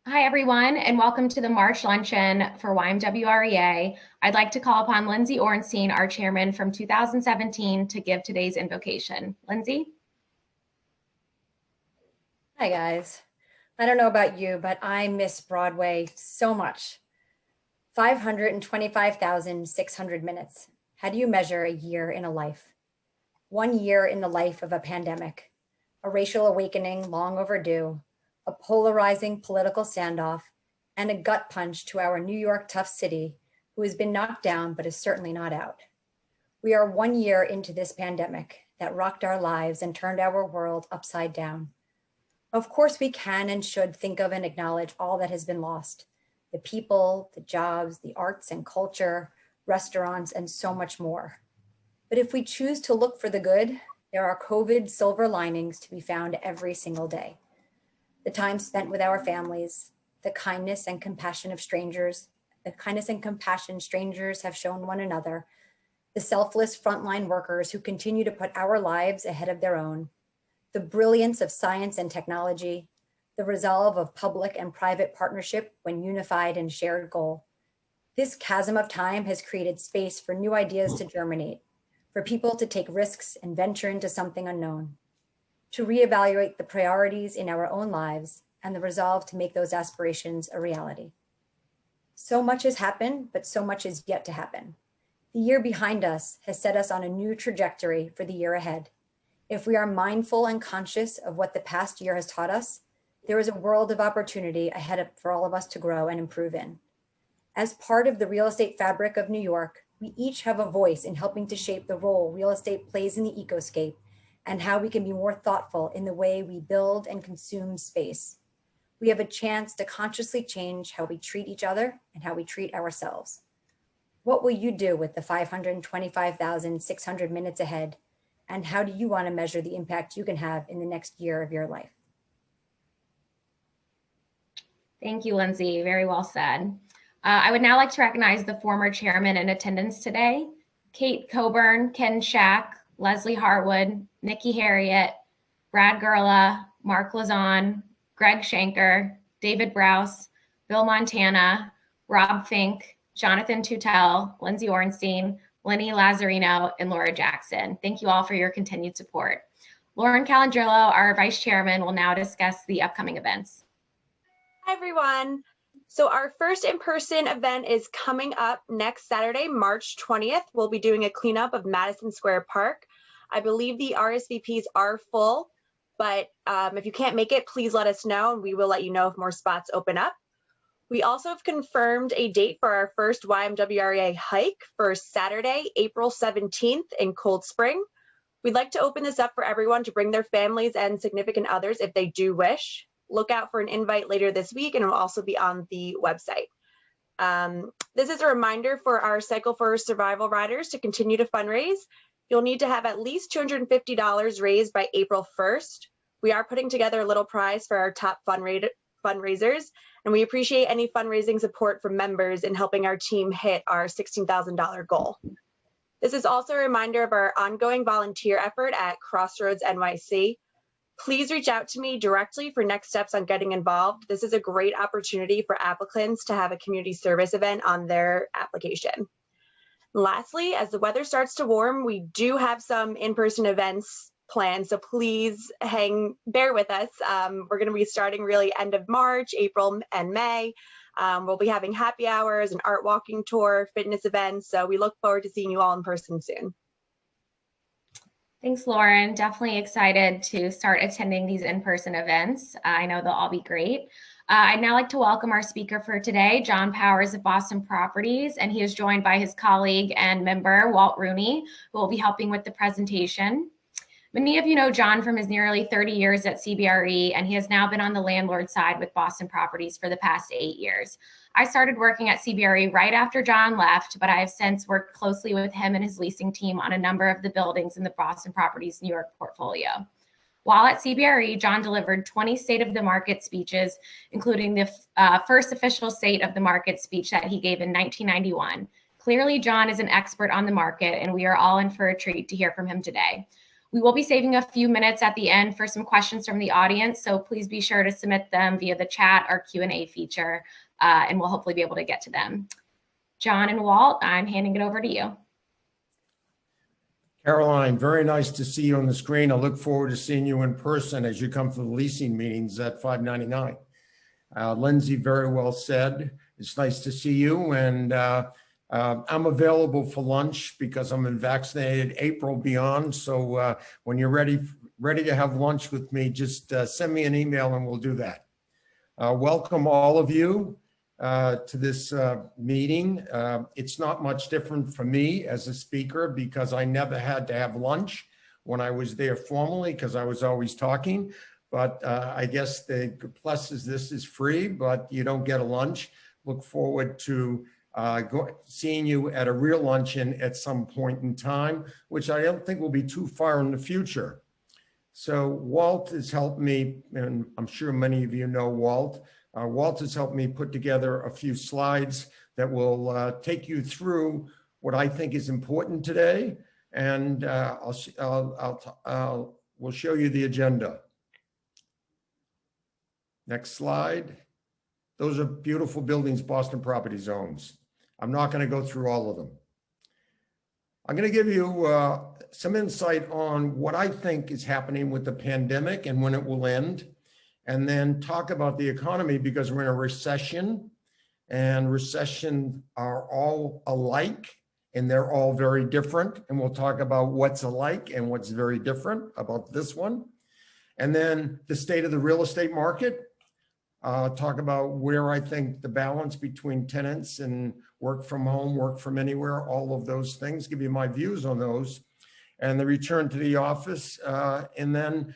Hi, everyone, and welcome to the March Luncheon for YMWREA. I'd like to call upon Lindsay Ornstein, our chairman from 2017, to give today's invocation. Lindsay? Hi, guys. I don't know about you, but I miss Broadway so much. 525,600 minutes. How do you measure a year in a life? 1 year in the life of a pandemic, a racial awakening long overdue, a polarizing political standoff, and a gut punch to our New York tough city, who has been knocked down but is certainly not out. We are 1 year into this pandemic that rocked our lives and turned our world upside down. Of course, we can and should think of and acknowledge all that has been lost: the people, the jobs, the arts and culture, restaurants, and so much more. But if we choose to look for the good, there are COVID silver linings to be found every single day. The time spent with our families, the kindness and compassion of strangers, the kindness and compassion strangers have shown one another, the selfless frontline workers who continue to put our lives ahead of their own, the brilliance of science and technology, the resolve of public and private partnership when unified in shared goal. This chasm of time has created space for new ideas to germinate, for people to take risks and venture into something unknown, to reevaluate the priorities in our own lives and the resolve to make those aspirations a reality. So much has happened, but so much is yet to happen. The year behind us has set us on a new trajectory for the year ahead. If we are mindful and conscious of what the past year has taught us, there is a world of opportunity ahead for all of us to grow and improve in. As part of the real estate fabric of New York, we each have a voice in helping to shape the role real estate plays in the ecoscape and how we can be more thoughtful in the way we build and consume space. We have a chance to consciously change how we treat each other and how we treat ourselves. What will you do with the 525,600 minutes ahead? And how do you want to measure the impact you can have in the next year of your life? Thank you, Lindsay. Very well said. I would now like to recognize the former chairman in attendance today: Kate Coburn, Ken Shack, Leslie Harwood, Nikki Harriet, Brad Gurla, Mark Lazon, Greg Shanker, David Browse, Bill Montana, Rob Fink, Jonathan Tutel, Lindsay Ornstein, Lenny Lazzarino, and Laura Jackson. Thank you all for your continued support. Lauren Calandrillo, our vice chairman, will now discuss the upcoming events. Hi, everyone. So our first in-person event is coming up next Saturday, March 20th. We'll be doing a cleanup of Madison Square Park. I believe the RSVPs are full, but if you can't make it, please let us know and we will let you know if more spots open up. We also have confirmed a date for our first YMWREA hike for Saturday, April 17th in Cold Spring. We'd like to open this up for everyone to bring their families and significant others if they do wish. Look out for an invite later this week and it will also be on the website. This is a reminder for our Cycle for Survival riders to continue to fundraise. You'll need to have at least $250 raised by April 1st. We are putting together a little prize for our top fundraisers, and we appreciate any fundraising support from members in helping our team hit our $16,000 goal. This is also a reminder of our ongoing volunteer effort at Crossroads NYC. Please reach out to me directly for next steps on getting involved. This is a great opportunity for applicants to have a community service event on their application. Lastly, as the weather starts to warm, we do have some in-person events planned, so please bear with us. We're going to be starting really end of March, April, and May. We'll be having happy hours, an art walking tour, fitness events, so we look forward to seeing you all in person soon. Thanks, Lauren. Definitely excited to start attending these in-person events. I know they'll all be great. I'd now like to welcome our speaker for today, John Powers of Boston Properties, and he is joined by his colleague and member, Walt Rooney, who will be helping with the presentation. Many of you know John from his nearly 30 years at CBRE, and he has now been on the landlord side with Boston Properties for the past 8 years. I started working at CBRE right after John left, but I have since worked closely with him and his leasing team on a number of the buildings in the Boston Properties New York portfolio. While at CBRE, John delivered 20 State of the Market speeches, including the first official State of the Market speech that he gave in 1991. Clearly, John is an expert on the market, and we are all in for a treat to hear from him today. We will be saving a few minutes at the end for some questions from the audience, so please be sure to submit them via the chat or Q&A feature, and we'll hopefully be able to get to them. John and Walt, I'm handing it over to you. Caroline, very nice to see you on the screen. I look forward to seeing you in person as you come to the leasing meetings at 599. Lindsay, very well said. It's nice to see you, and I'm available for lunch because I'm in vaccinated April beyond. So when you're ready to have lunch with me, just send me an email and we'll do that. Welcome all of you to this meeting. It's not much different for me as a speaker because I never had to have lunch when I was there formally because I was always talking. But I guess the plus is this is free, but you don't get a lunch. Look forward to seeing you at a real luncheon at some point in time, which I don't think will be too far in the future. So Walt has helped me, and I'm sure many of you know Walt. Walt has helped me put together a few slides that will take you through what I think is important today, and we'll show you the agenda. Next slide. Those are beautiful buildings Boston Properties owns. I'm not going to go through all of them. I'm going to give you some insight on what I think is happening with the pandemic and when it will end, and then talk about the economy because we're in a recession, and recessions are all alike and they're all very different. And we'll talk about what's alike and what's very different about this one. And then the state of the real estate market. Talk about where I think the balance between tenants and work from home, work from anywhere, all of those things, give you my views on those, and the return to the office. And then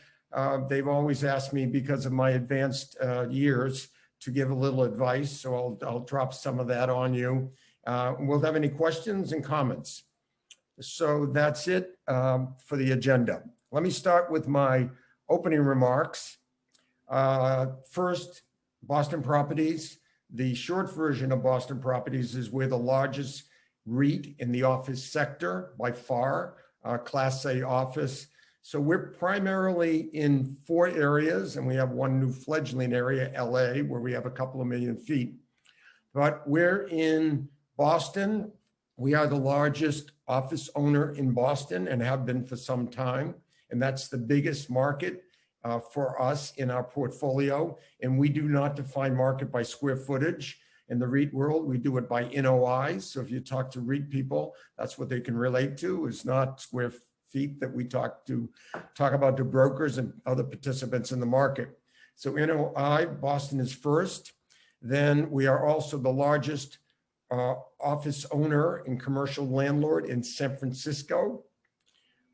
they've always asked me, because of my advanced years, to give a little advice. So I'll drop some of that on you. We'll have any questions and comments. So that's it for the agenda. Let me start with my opening remarks. First, Boston Properties. The short version of Boston Properties is we're the largest REIT in the office sector by far, Class A office. So we're primarily in 4 areas, and we have one new fledgling area, LA, where we have a couple of million feet. But we're in Boston. We are the largest office owner in Boston and have been for some time. And that's the biggest market for us in our portfolio. And we do not define market by square footage. In the REIT world, we do it by NOI. So if you talk to REIT people, that's what they can relate to. It's not square feet that we talk about to brokers and other participants in the market. So NOI, Boston is first. Then we are also the largest office owner and commercial landlord in San Francisco.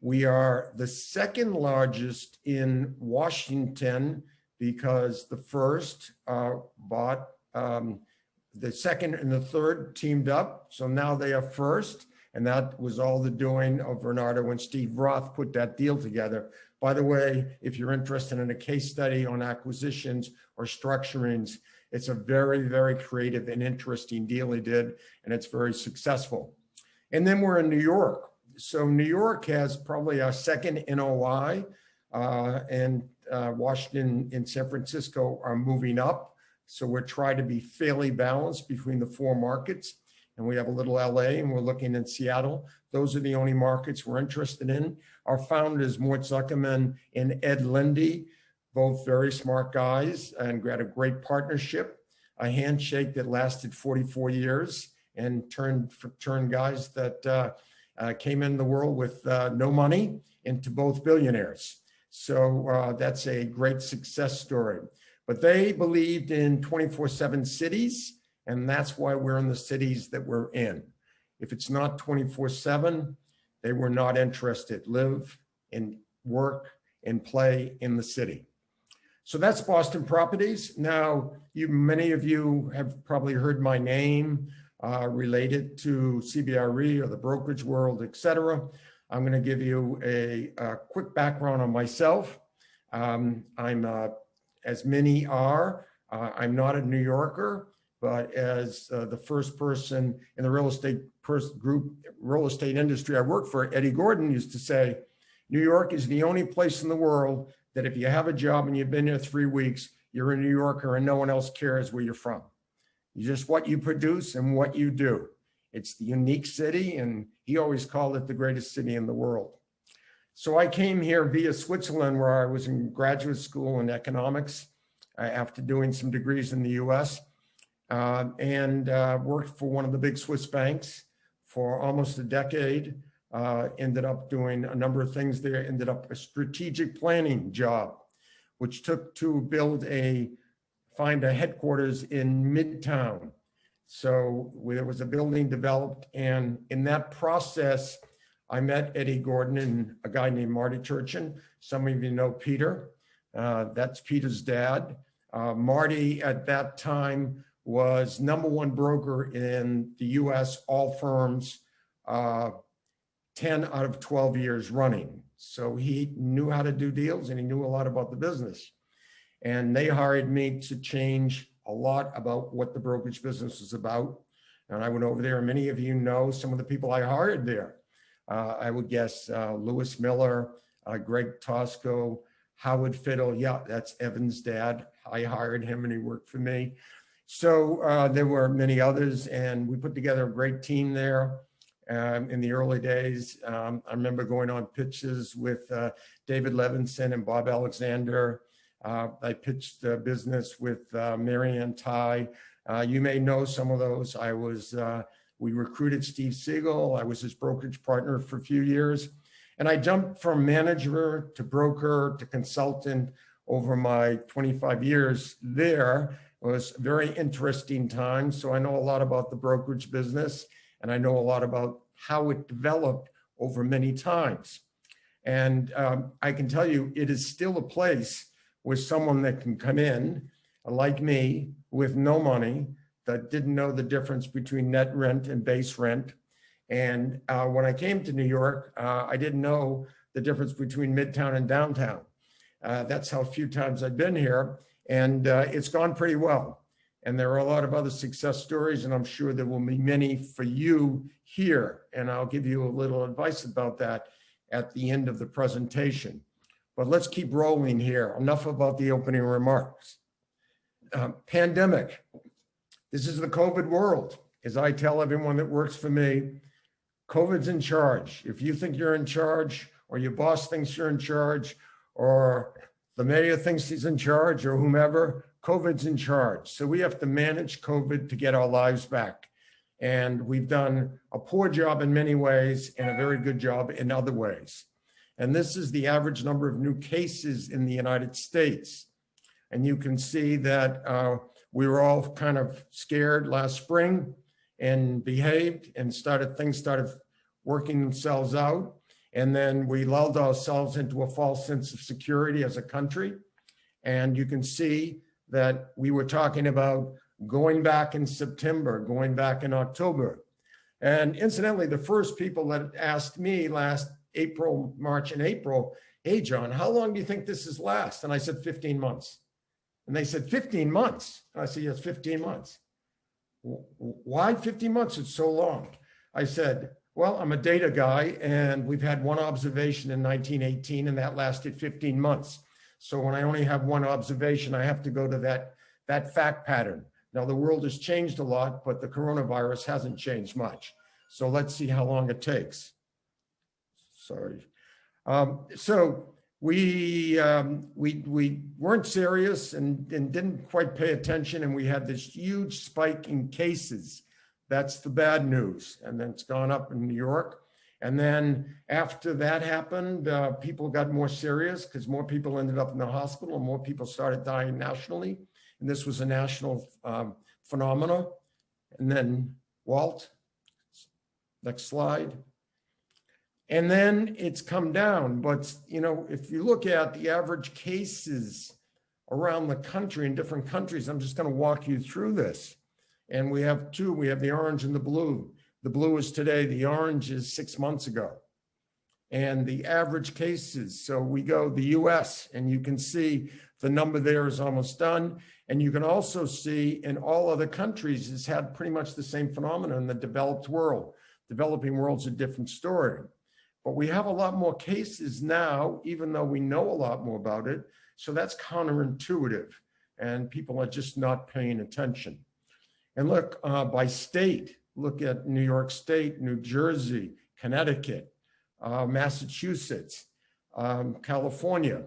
We are the second largest in Washington because the first bought, the second and the third teamed up. So now they are first. And that was all the doing of Bernardo and Steve Roth put that deal together. By the way, if you're interested in a case study on acquisitions or structurings, it's a very, very creative and interesting deal he did, and it's very successful. And then we're in New York. So New York has probably our second NOI, and Washington and San Francisco are moving up. So we're trying to be fairly balanced between the 4 markets. And we have a little LA, and we're looking in Seattle. Those are the only markets we're interested in. Our founders, Mort Zuckerman and Ed Lindy, both very smart guys, and we had a great partnership, a handshake that lasted 44 years and turned guys that came in the world with no money into both billionaires. So that's a great success story. But they believed in 24/7 cities, and that's why we're in the cities that we're in. If it's not 24/7, they were not interested. Live and work and play in the city. So that's Boston Properties. Now, many of you have probably heard my name related to CBRE or the brokerage world, et cetera. I'm going to give you a quick background on myself. I'm, as many are, I'm not a New Yorker, but as the first person in the real estate industry I worked for, Eddie Gordon used to say, New York is the only place in the world that if you have a job and you've been there 3 weeks, you're a New Yorker and no one else cares where you're from. You just what you produce and what you do. It's the unique city, and he always called it the greatest city in the world. So I came here via Switzerland, where I was in graduate school in economics after doing some degrees in the US, and worked for one of the big Swiss banks for almost a decade. Ended up doing a number of things there, ended up a strategic planning job, which took to find a headquarters in Midtown. So there was a building developed, and in that process, I met Eddie Gordon and a guy named Marty Turchin. Some of you know Peter. That's Peter's dad. Marty at that time was #1 broker in the US, all firms, 10 out of 12 years running. So he knew how to do deals and he knew a lot about the business. And they hired me to change a lot about what the brokerage business was about. And I went over there, and many of you know some of the people I hired there. I would guess Lewis Miller, Greg Tosco, Howard Fiddle. Yeah, that's Evan's dad. I hired him and he worked for me. So there were many others, and we put together a great team there. In the early days, I remember going on pitches with David Levinson and Bob Alexander. I pitched business with Marianne Ty. You may know some of those. We recruited Steve Siegel. I was his brokerage partner for a few years. And I jumped from manager to broker to consultant over my 25 years there. It was a very interesting time. So I know a lot about the brokerage business, and I know a lot about how it developed over many times. And I can tell you, it is still a place where someone that can come in, like me, with no money, that didn't know the difference between net rent and base rent. And when I came to New York, I didn't know the difference between Midtown and downtown. That's how few times I've been here. And it's gone pretty well. And there are a lot of other success stories, and I'm sure there will be many for you here. And I'll give you a little advice about that at the end of the presentation. But let's keep rolling here. Enough about the opening remarks. Pandemic. This is the COVID world. As I tell everyone that works for me, COVID's in charge. If you think you're in charge, or your boss thinks you're in charge, or the mayor thinks he's in charge, or whomever, COVID's in charge. So we have to manage COVID to get our lives back. And we've done a poor job in many ways and a very good job in other ways. And this is the average number of new cases in the United States. And you can see that we were all kind of scared last spring and behaved, and things started working themselves out. And then we lulled ourselves into a false sense of security as a country. And you can see that we were talking about going back in September, going back in October. And incidentally, the first people that asked me last March and April, hey, John, how long do you think this is last? And I said, 15 months. And they said, 15 months? And I said, yes, 15 months. Why 15 months? It's so long. I said, well, I'm a data guy, and we've had one observation in 1918, and that lasted 15 months. So when I only have one observation, I have to go to that fact pattern. Now, the world has changed a lot, but the coronavirus hasn't changed much. So let's see how long it takes. Sorry. So we weren't serious and didn't quite pay attention, and we had this huge spike in cases. That's the bad news. And then it's gone up in New York. And then after that happened, people got more serious because more people ended up in the hospital and more people started dying nationally. And this was a national phenomena. And then Walt, next slide. And then it's come down. But, you know, if you look at the average cases around the country in different countries, I'm just going to walk you through this. And we have two. We have the orange and the blue. The blue is today, the orange is 6 months ago. And the average cases, so we go the US, and you can see the number there is almost done. And you can also see in all other countries, it's had pretty much the same phenomenon in the developed world. Developing world's a different story. but we have a lot more cases now, even though we know a lot more about it. So that's counterintuitive, and people are just not paying attention. And look, by state, look at New York State, New Jersey, Connecticut, Massachusetts, California.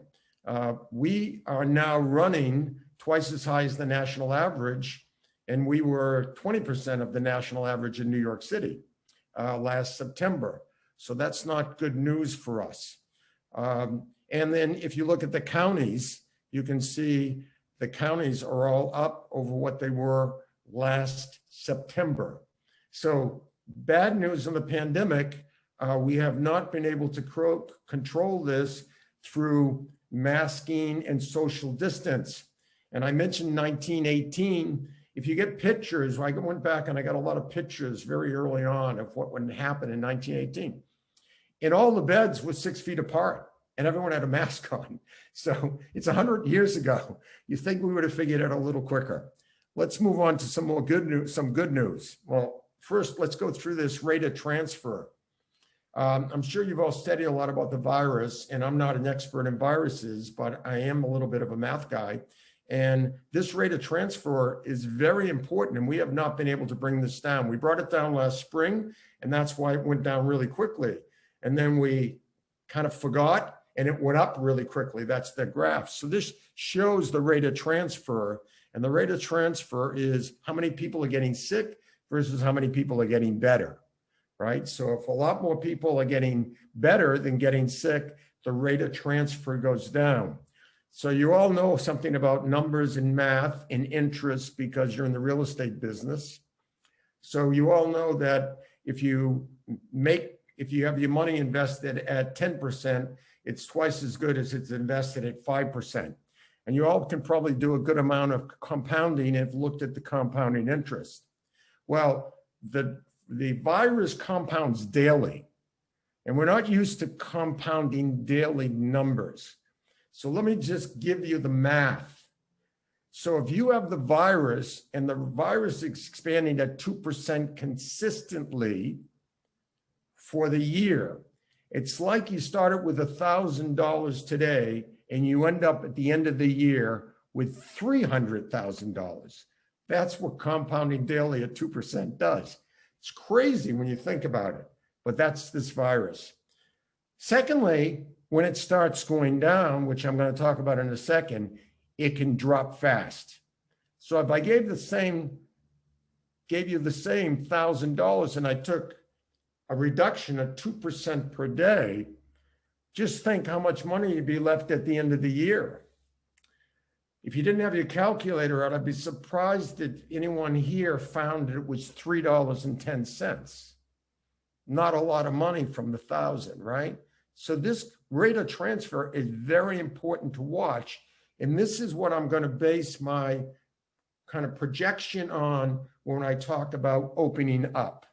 We are now running twice as high as the national average, and we were 20% of the national average in New York City last September. So that's not good news for us. And then if you look at the counties, you can see the counties are all up over what they were last September. So bad news on the pandemic, we have not been able to control this through masking and social distance. And I mentioned 1918. If you get pictures, I went back and I got a lot of pictures very early on of what would happen in 1918. And all the beds were 6 feet apart and everyone had a mask on. So it's 100 years ago. You think we would have figured it out a little quicker. Let's move on to some more good news. Well, first, let's go through this rate of transfer. I'm sure you've all studied a lot about the virus, and I'm not an expert in viruses, but I am a little bit of a math guy. And this rate of transfer is very important, and we have not been able to bring this down. We brought it down last spring, and that's why it went down really quickly. And then we kind of forgot, and it went up really quickly. That's the graph. So this shows the rate of transfer, and the rate of transfer is how many people are getting sick versus how many people are getting better, right? So if a lot more people are getting better than getting sick, the rate of transfer goes down. So you all know something about numbers and math and interest because you're in the real estate business. So you all know that if you have your money invested at 10%, it's twice as good as it's invested at 5%. And you all can probably do a good amount of compounding if looked at the compounding interest. Well, the virus compounds daily, and we're not used to compounding daily numbers. So let me just give you the math. So if you have the virus and the virus is expanding at 2% consistently for the year, it's like you started with $1,000 today and you end up at the end of the year with $300,000. That's what compounding daily at 2% does. It's crazy when you think about it, but that's this virus. Secondly, when it starts going down, which I'm going to talk about in a second, it can drop fast. So if I gave you the same $1,000 and I took a reduction of 2% per day, just think how much money you'd be left at the end of the year. If you didn't have your calculator out, I'd be surprised if anyone here found it was $3.10. Not a lot of money from the 1,000, right? So this rate of transfer is very important to watch. And this is what I'm going to base my kind of projection on when I talk about opening up,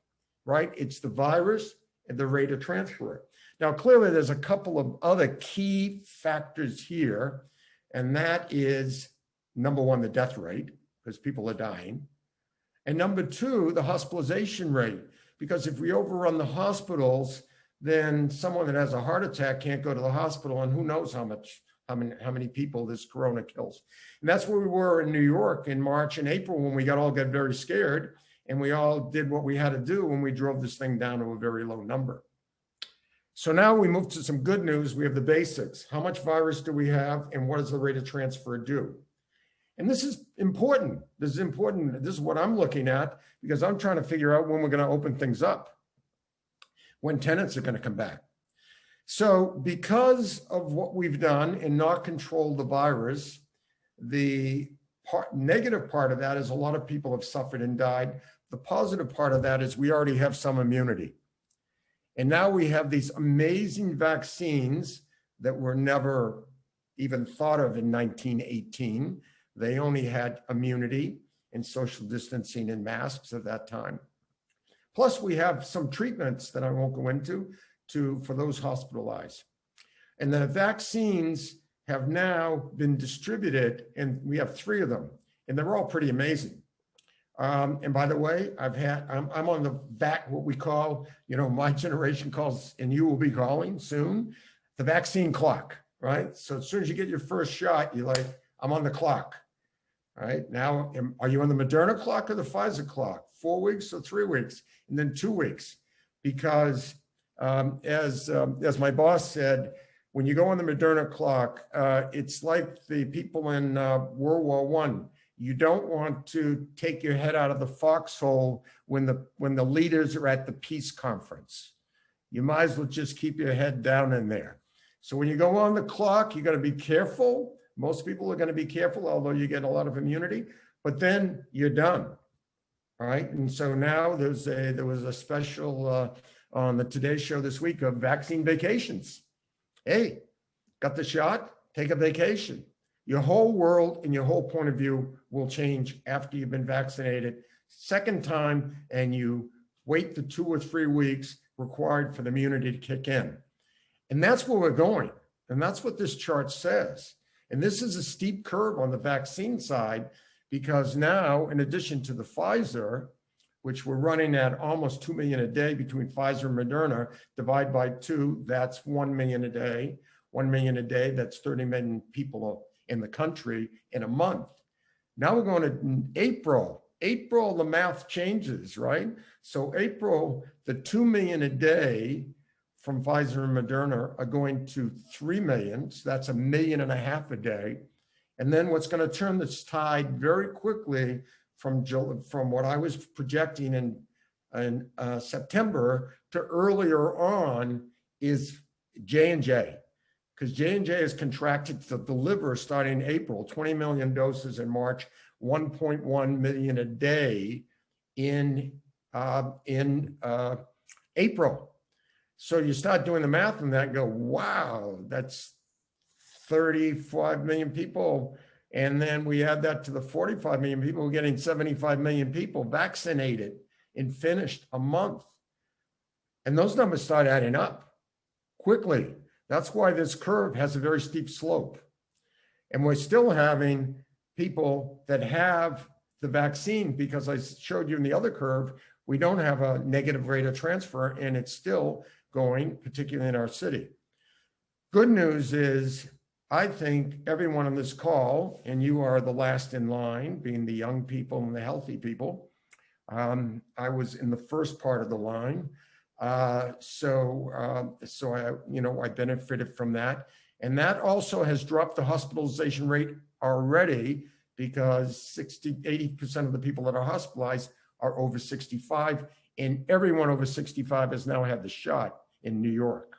right? It's the virus and the rate of transfer. Now, clearly, there's a couple of other key factors here, and that is, number one, the death rate, because people are dying. And number two, the hospitalization rate, because if we overrun the hospitals, then someone that has a heart attack can't go to the hospital, and who knows how many people this corona kills. And that's where we were in New York in March and April when we all got very scared, and we all did what we had to do when we drove this thing down to a very low number. So now we move to some good news. We have the basics. How much virus do we have, and what does the rate of transfer do? And this is important. This is important. This is what I'm looking at because I'm trying to figure out when we're going to open things up, when tenants are going to come back. So because of what we've done and not control the virus, the negative part of that is a lot of people have suffered and died. The positive part of that is we already have some immunity. And now we have these amazing vaccines that were never even thought of in 1918. They only had immunity and social distancing and masks at that time. Plus, we have some treatments that I won't go into for those hospitalized. And the vaccines have now been distributed, and we have 3 of them, and they're all pretty amazing. And by the way, I'm on the what we call, my generation calls, and you will be calling soon, the vaccine clock, right? So as soon as you get your first shot, you're like, I'm on the clock, right? Now, are you on the Moderna clock or the Pfizer clock? 4 weeks or 3 weeks, and then 2 weeks? Because as my boss said, when you go on the Moderna clock, it's like the people in World War I. You don't want to take your head out of the foxhole when the leaders are at the peace conference. You might as well just keep your head down in there. So when you go on the clock, you got to be careful. Most people are going to be careful, although you get a lot of immunity, but then you're done. All right. And so now there was a special on the Today Show this week of vaccine vacations. Hey, got the shot, take a vacation. Your whole world and your whole point of view will change after you've been vaccinated second time, and you wait the 2 or 3 weeks required for the immunity to kick in. And that's where we're going. And that's what this chart says. And this is a steep curve on the vaccine side, because now, in addition to the Pfizer, which we're running at almost 2 million a day between Pfizer and Moderna, divide by 2, that's 1 million a day. 1 million a day, that's 30 million people in the country in a month. Now we're going to April. April, the math changes, right? So April, the 2 million a day from Pfizer and Moderna are going to 3 million. So that's 1.5 million a day. And then what's going to turn this tide very quickly from what I was projecting in September to earlier on is J&J. Because J&J is contracted to deliver starting April, 20 million doses in March, 1.1 million a day in April. So you start doing the math on that and go, wow, that's 35 million people. And then we add that to the 45 million people, we're getting 75 million people vaccinated and finished a month. And those numbers start adding up quickly. That's why this curve has a very steep slope. And we're still having people that have the vaccine, because I showed you in the other curve, we don't have a negative rate of transfer, and it's still going, particularly in our city. Good news is, I think everyone on this call, and you are the last in line, being the young people and the healthy people. I was in the first part of the line. So I benefited from that. And that also has dropped the hospitalization rate already, because 80% of the people that are hospitalized are over 65, and everyone over 65 has now had the shot in New York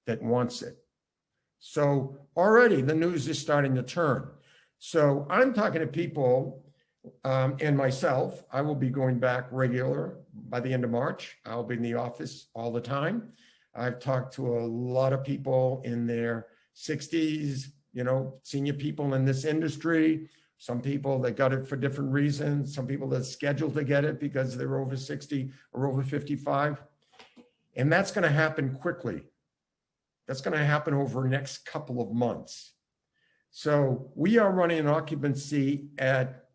that wants it. So already the news is starting to turn. So I'm talking to people and myself. I will be going back regular by the end of March. I'll be in the office all the time. I've talked to a lot of people in their 60s, senior people in this industry. Some people that got it for different reasons. Some people that scheduled to get it because they're over 60 or over 55. And that's going to happen quickly. That's going to happen over the next couple of months. So we are running an occupancy at,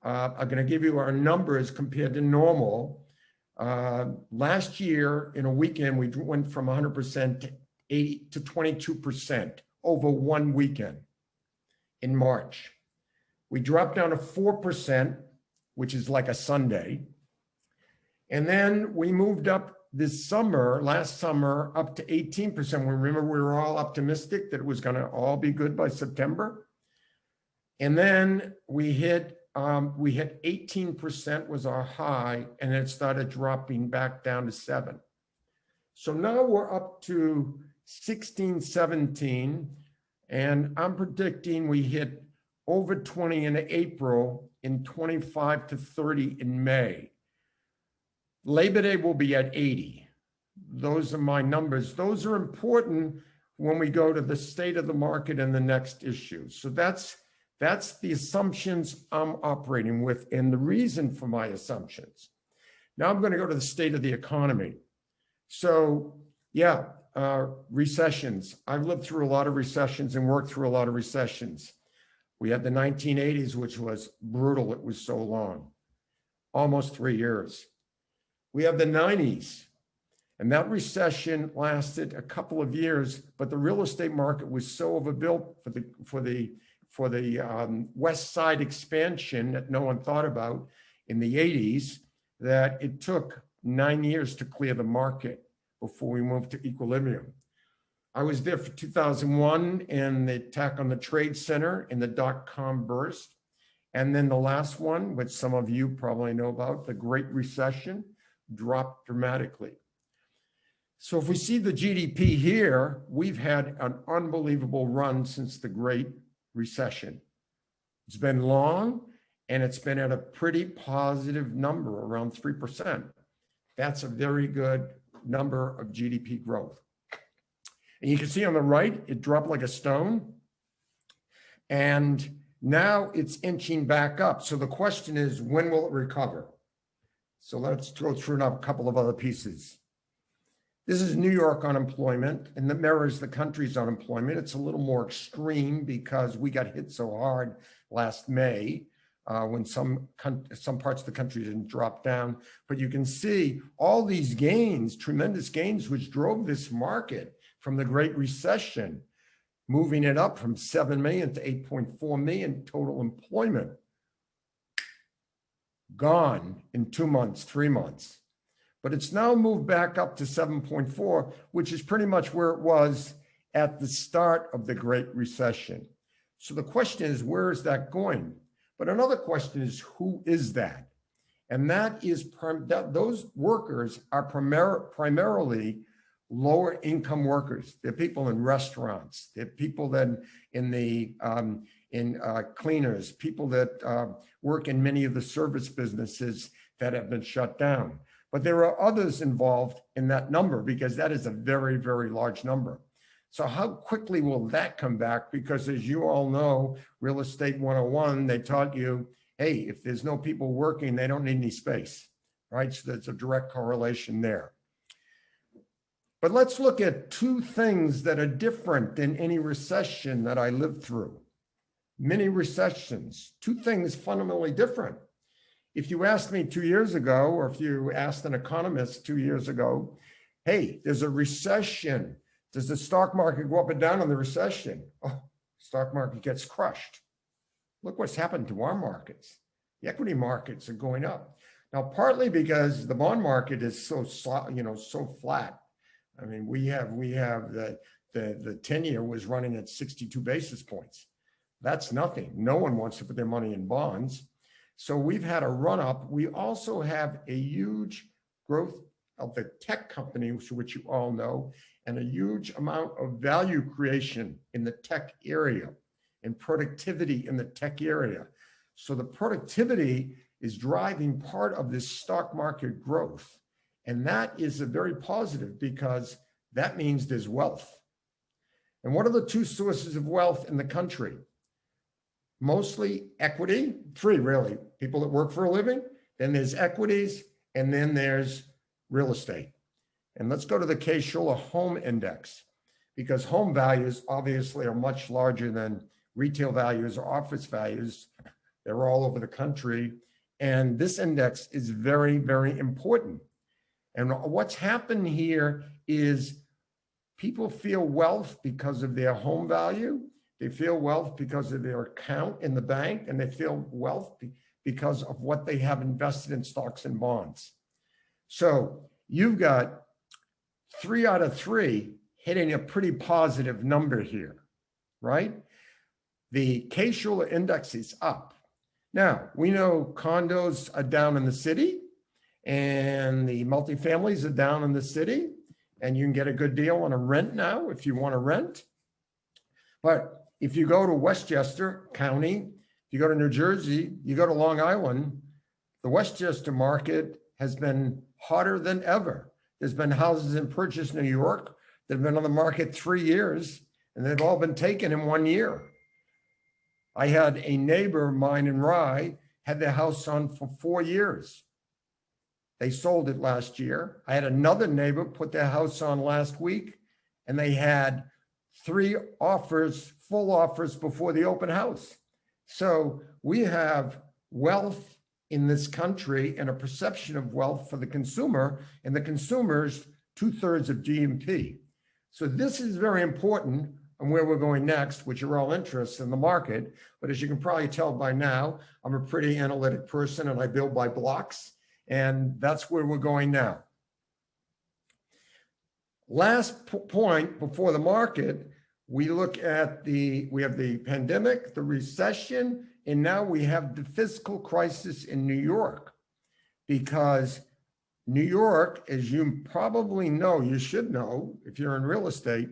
I'm going to give you our numbers compared to normal. Last year in a weekend, we went from 100% to 80 to 22% over one weekend in March. We dropped down to 4%, which is like a Sunday. And then we moved up last summer, up to 18%. Remember, we were all optimistic that it was going to all be good by September. And then we hit 18% was our high, and then it started dropping back down to 7. So now we're up to 16, 17, and I'm predicting we hit over 20 in April, and 25 to 30 in May. Labor Day will be at 80. Those are my numbers. Those are important when we go to the state of the market and the next issue. So that's the assumptions I'm operating with, and the reason for my assumptions. Now I'm going to go to the state of the economy. So yeah, recessions. I've lived through a lot of recessions and worked through a lot of recessions. We had the 1980s, which was brutal. It was so long. almost 3 years. We have the 90s, and that recession lasted a couple of years, but the real estate market was so overbuilt for the West Side expansion that no one thought about in the 80s, that it took 9 years to clear the market before we moved to equilibrium. I was there for 2001 and the attack on the Trade Center and the dot-com burst. And then the last one, which some of you probably know about, the Great Recession, dropped dramatically. So if we see the GDP here, we've had an unbelievable run since the Great Recession. It's been long and it's been at a pretty positive number, around 3%. That's a very good number of GDP growth. And you can see on the right, it dropped like a stone. And now it's inching back up. So the question is, when will it recover? So let's go through a couple of other pieces. This is New York unemployment, and that mirrors the country's unemployment. It's a little more extreme because we got hit so hard last May when some parts of the country didn't drop down. But you can see all these gains, tremendous gains, which drove this market from the Great Recession, moving it up from 7 million to 8.4 million total employment. Gone in 2 months, 3 months. But it's now moved back up to 7.4, which is pretty much where it was at the start of the Great Recession. So the question is, where is that going? But another question is, who is that? And that is, those workers are primarily lower income workers. They're people in restaurants. They're people that in cleaners, people that work in many of the service businesses that have been shut down. But there are others involved in that number because that is a very, very large number. So how quickly will that come back? Because as you all know, Real Estate 101, they taught you, hey, if there's no people working, they don't need any space, right? So there's a direct correlation there. But let's look at two things that are different than any recession that I lived through. Many recessions, two things fundamentally different. If you asked me 2 years ago, or if you asked an economist 2 years ago, hey, there's a recession. Does the stock market go up and down in the recession? Oh, stock market gets crushed. Look what's happened to our markets. The equity markets are going up. Now, partly because the bond market is so flat. I mean, we have the 10-year was running at 62 basis points. That's nothing. No one wants to put their money in bonds. So we've had a run up. We also have a huge growth of the tech companies, which you all know, and a huge amount of value creation in the tech area and productivity in the tech area. So the productivity is driving part of this stock market growth. And that is a very positive because that means there's wealth. And what are the two sources of wealth in the country? Mostly equity, three really, people that work for a living, then there's equities, and then there's real estate. And let's go to the Case-Shiller Home Index, because home values obviously are much larger than retail values or office values. They're all over the country. And this index is very, very important. And what's happened here is people feel wealth because of their home value. They feel wealth because of their account in the bank, and they feel wealth because of what they have invested in stocks and bonds. So you've got 3 out of 3 hitting a pretty positive number here, right? The Case-Shiller index is up. Now, we know condos are down in the city, and the multifamilies are down in the city, and you can get a good deal on a rent now if you want to rent. But if you go to Westchester County, if you go to New Jersey, you go to Long Island, the Westchester market has been hotter than ever. There's been houses in Purchase, New York, that have been on the market 3 years, and they've all been taken in 1 year. I had a neighbor of mine in Rye, had their house on for 4 years. They sold it last year. I had another neighbor put their house on last week, and they had 3 offers, full offers before the open house. So we have wealth in this country and a perception of wealth for the consumer, and the consumer's 2/3 of GDP. So this is very important on where we're going next, which are all interests in the market. But as you can probably tell by now, I'm a pretty analytic person and I build by blocks, and that's where we're going now. Last point before the market, we look at we have the pandemic, the recession, and now we have the fiscal crisis in New York. Because New York, as you probably know, you should know if you're in real estate,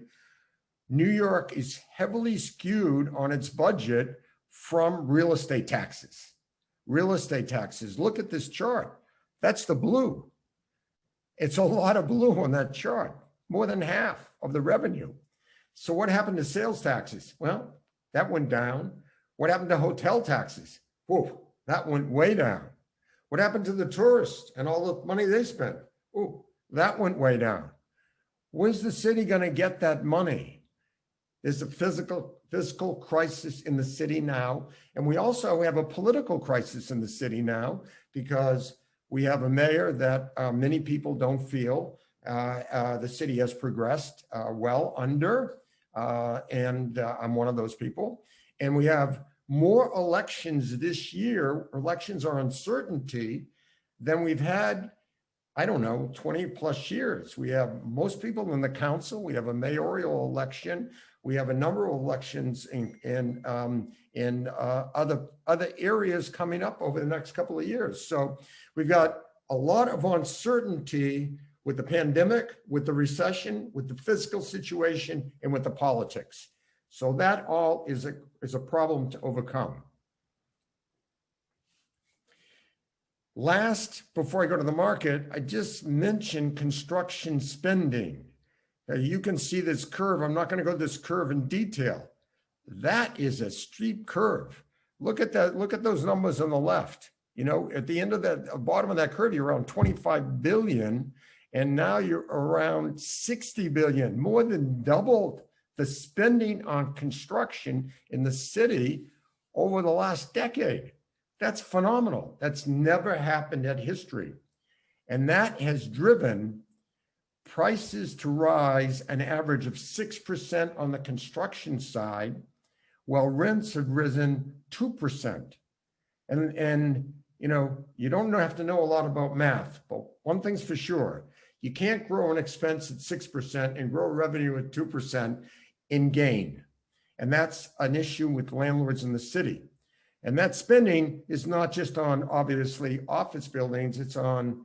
New York is heavily skewed on its budget from real estate taxes. Real estate taxes. Look at this chart. That's the blue. It's a lot of blue on that chart, more than half of the revenue. So what happened to sales taxes? Well, that went down. What happened to hotel taxes? Whoa, that went way down. What happened to the tourists and all the money they spent? Oh, that went way down. Where's the city going to get that money? There's a fiscal crisis in the city now. And we also have a political crisis in the city now because we have a mayor that many people don't feel the city has progressed well under. And I'm one of those people. And we have more elections this year. Elections are uncertainty than we've had, I don't know, 20 plus years. We have most people in the council. We have a mayoral election. We have a number of elections in other areas coming up over the next couple of years. So we've got a lot of uncertainty with the pandemic, with the recession, with the fiscal situation, and with the politics. So that all is a problem to overcome. Last, before I go to the market, I just mentioned construction spending. Now you can see this curve. I'm not going to go this curve in detail. That is a steep curve. Look at that. Look at those numbers on the left. You know, at the end of that, bottom of that curve, you're around 25 billion. And now you're around 60 billion, more than doubled the spending on construction in the city over the last decade. That's phenomenal. That's never happened in history. And that has driven prices to rise an average of 6% on the construction side, while rents have risen 2%. And you know, you don't have to know a lot about math, but one thing's for sure. You can't grow an expense at 6% and grow revenue at 2% in gain. And that's an issue with landlords in the city. And that spending is not just on, obviously, office buildings, it's on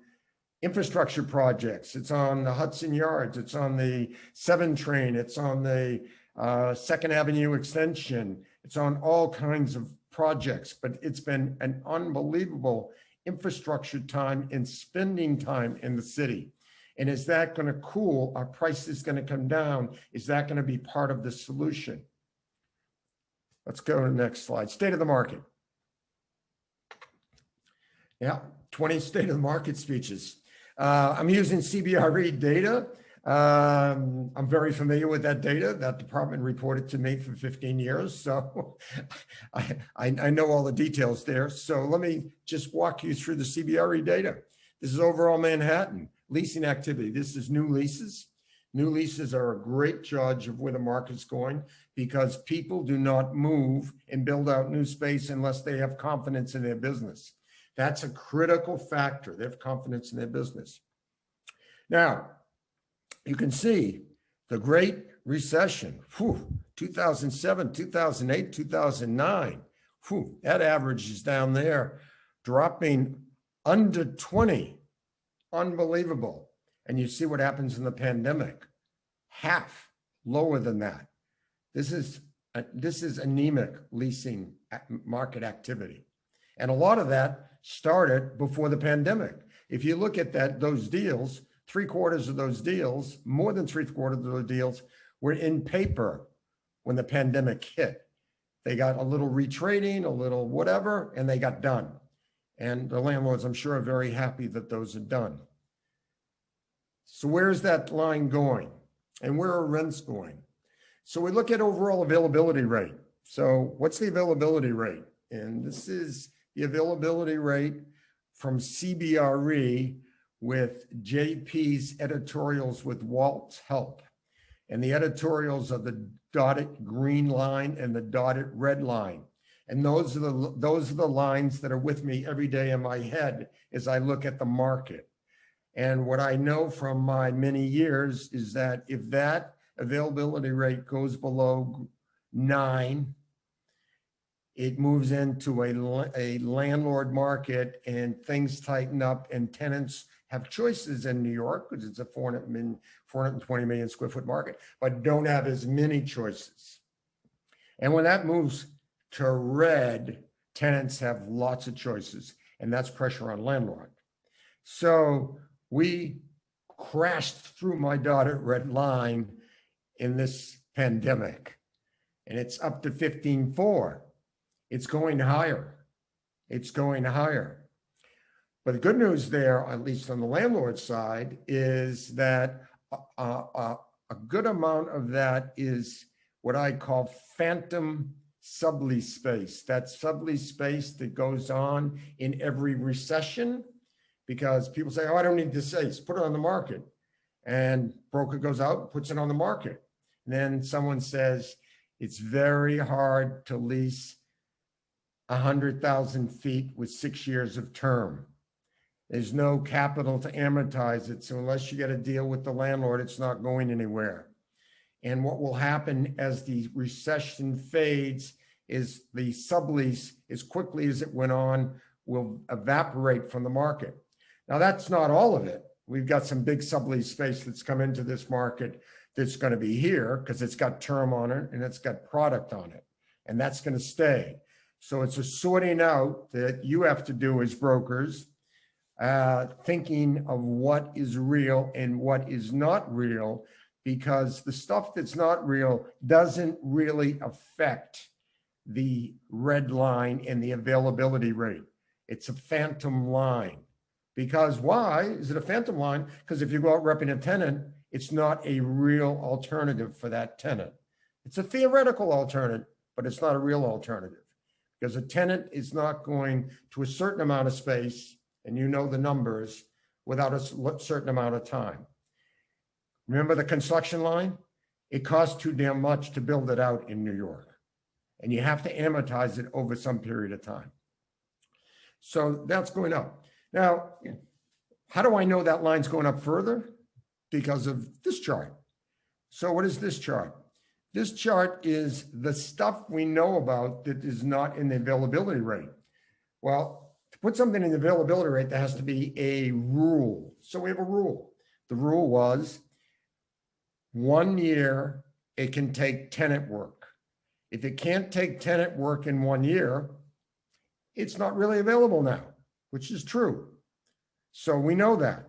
infrastructure projects, it's on the Hudson Yards, it's on the 7 train, it's on the 2nd Avenue extension, it's on all kinds of projects, but it's been an unbelievable infrastructure time and spending time in the city. And is that going to cool? Are prices going to come down? Is that going to be part of the solution? Let's go to the next slide. State of the market. Yeah, 20 state of the market speeches. I'm using CBRE data. I'm very familiar with that data. That department reported to me for 15 years. So I know all the details there. So let me just walk you through the CBRE data. This is overall Manhattan. Leasing activity. This is new leases. New leases are a great judge of where the market's going because people do not move and build out new space unless they have confidence in their business. That's a critical factor. They have confidence in their business. Now, you can see the Great Recession, 2007, 2008, 2009. That average is down there, dropping under 20. Unbelievable. And you see what happens in the pandemic, half lower than that. This is anemic leasing market activity. And a lot of that started before the pandemic. If you look at those deals, 3/4 of those deals, more than 3/4 of those deals were in paper when the pandemic hit. They got a little retrading, a little whatever, and they got done. And the landlords, I'm sure, are very happy that those are done. So where's that line going? And where are rents going? So we look at overall availability rate. So what's the availability rate? And this is the availability rate from CBRE with JP's editorials with Walt's help. And the editorials are the dotted green line and the dotted red line. And those are the lines that are with me every day in my head as I look at the market. And what I know from my many years is that if that availability rate goes below 9, it moves into a landlord market and things tighten up and tenants have choices in New York because it's a 420 million square foot market, but don't have as many choices. And when that moves to red, tenants have lots of choices, and that's pressure on landlord. So we crashed through my dotted red line in this pandemic, and it's up to 15.4. It's going higher. It's going higher. But the good news there, at least on the landlord side, is that a good amount of that is what I call phantom sublease space. That sublease space that goes on in every recession, because people say, oh, I don't need this space, put it on the market. And broker goes out and puts it on the market. And then someone says, it's very hard to lease 100,000 feet with 6 years of term. There's no capital to amortize it. So unless you get a deal with the landlord, it's not going anywhere. And what will happen as the recession fades is the sublease, as quickly as it went on, will evaporate from the market. Now, that's not all of it. We've got some big sublease space that's come into this market that's going to be here because it's got term on it and it's got product on it. And that's going to stay. So it's a sorting out that you have to do as brokers, thinking of what is real and what is not real, because the stuff that's not real doesn't really affect the red line and the availability rate. It's a phantom line. Because why is it a phantom line? Because if you go out repping a tenant, it's not a real alternative for that tenant. It's a theoretical alternative, but it's not a real alternative. Because a tenant is not going to a certain amount of space, and you know the numbers, without a certain amount of time. Remember the construction line? It costs too damn much to build it out in New York. And you have to amortize it over some period of time. So that's going up. Now, how do I know that line's going up further? Because of this chart. So what is this chart? This chart is the stuff we know about that is not in the availability rate. Well, to put something in the availability rate, there has to be a rule. So we have a rule. The rule was 1 year, it can take tenant work. If it can't take tenant work in 1 year, it's not really available now, which is true. So we know that.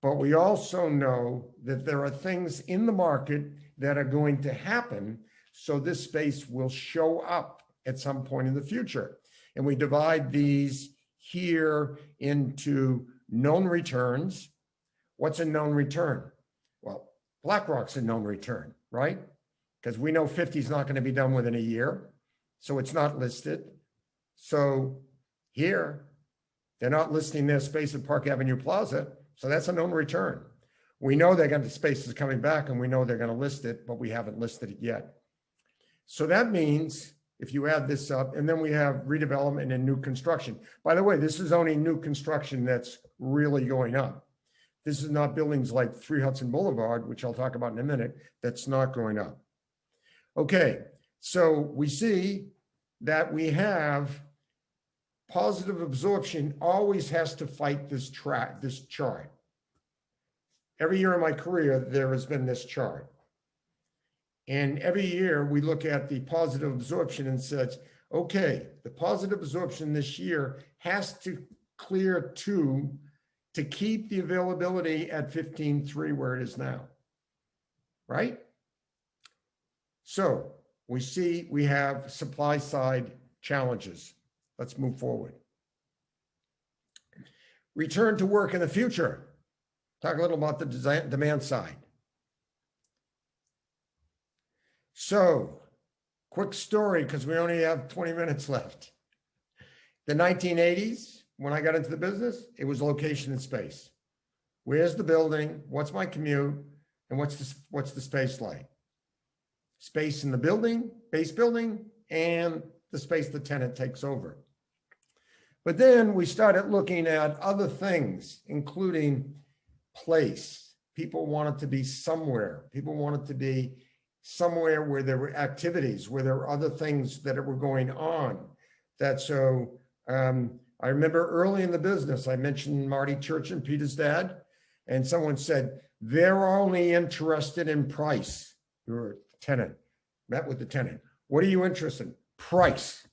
But we also know that there are things in the market that are going to happen. So this space will show up at some point in the future. And we divide these here into known returns. What's a known return? Well, BlackRock's a known return, right? Because we know 50 is not going to be done within a year. So it's not listed. So here, they're not listing their space at Park Avenue Plaza. So that's a known return. We know they're going to, space is coming back and we know they're going to list it, but we haven't listed it yet. So that means if you add this up, and then we have redevelopment and new construction. By the way, this is only new construction that's really going up. This is not buildings like 3 Hudson Boulevard, which I'll talk about in a minute, that's not going up. Okay, so we see that we have positive absorption always has to fight this chart. Every year in my career, there has been this chart. And every year we look at the positive absorption and says, okay, the positive absorption this year has to clear 2 to keep the availability at 15.3 where it is now, right? So we see we have supply side challenges. Let's move forward. Return to work in the future. Talk a little about the demand side. So, quick story, because we only have 20 minutes left. The 1980s, when I got into the business, it was location and space. Where's the building? What's my commute? And what's the space like? Space in the building, base building, and the space the tenant takes over. But then we started looking at other things, including place. People wanted to be somewhere. People wanted to be somewhere where there were activities, where there were other things that were going on. I remember early in the business, I mentioned Marty Church and Peter's dad, and someone said, they're only interested in price. You're a tenant, met with the tenant. What are you interested in? Price.